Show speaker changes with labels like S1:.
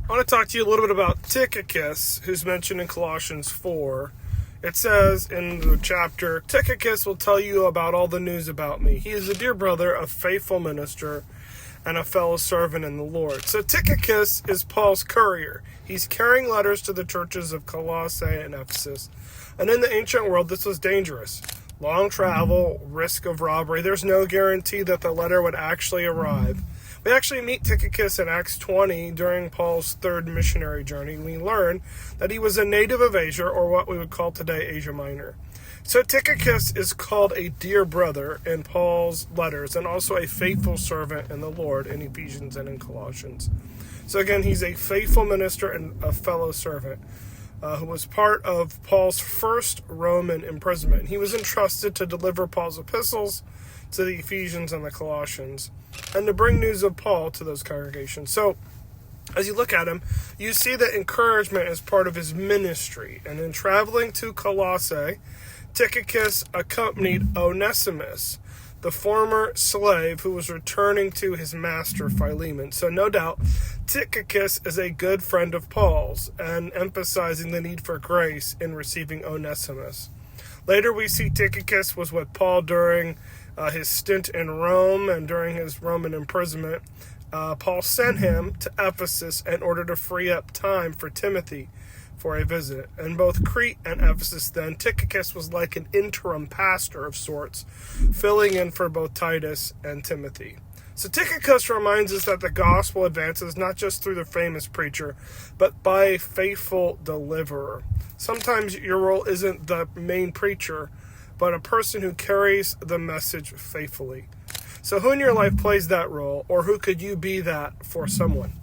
S1: I want to talk to you a little bit about Tychicus, who's mentioned in Colossians 4. It says in the chapter, Tychicus will tell you about all the news about me. He is a dear brother, a faithful minister, and a fellow servant in the Lord. So Tychicus is Paul's courier. He's carrying letters to the churches of Colossae and Ephesus. And in the ancient world, this was dangerous. Long travel, risk of robbery. There's no guarantee that the letter would actually arrive. We actually meet Tychicus in Acts 20 during Paul's third missionary journey. We learn that he was a native of Asia, or what we would call today Asia Minor. So Tychicus is called a dear brother in Paul's letters, and also a faithful servant in the Lord in Ephesians and in Colossians. So again, he's a faithful minister and a fellow servant who was part of Paul's first Roman imprisonment. He was entrusted to deliver Paul's epistles to the Ephesians and the Colossians, and to bring news of Paul to those congregations. So, as you look at him, you see that encouragement is part of his ministry. And in traveling to Colossae, Tychicus accompanied Onesimus, the former slave who was returning to his master Philemon. So no doubt, Tychicus is a good friend of Paul's, and emphasizing the need for grace in receiving Onesimus. Later we see Tychicus was with Paul during his stint in Rome, and during his Roman imprisonment, Paul sent him to Ephesus in order to free up time for Timothy for a visit. In both Crete and Ephesus then, Tychicus was like an interim pastor of sorts, filling in for both Titus and Timothy. So Tychicus reminds us that the gospel advances not just through the famous preacher, but by a faithful deliverer. Sometimes your role isn't the main preacher, but a person who carries the message faithfully. So who in your life plays that role, or who could you be that for someone?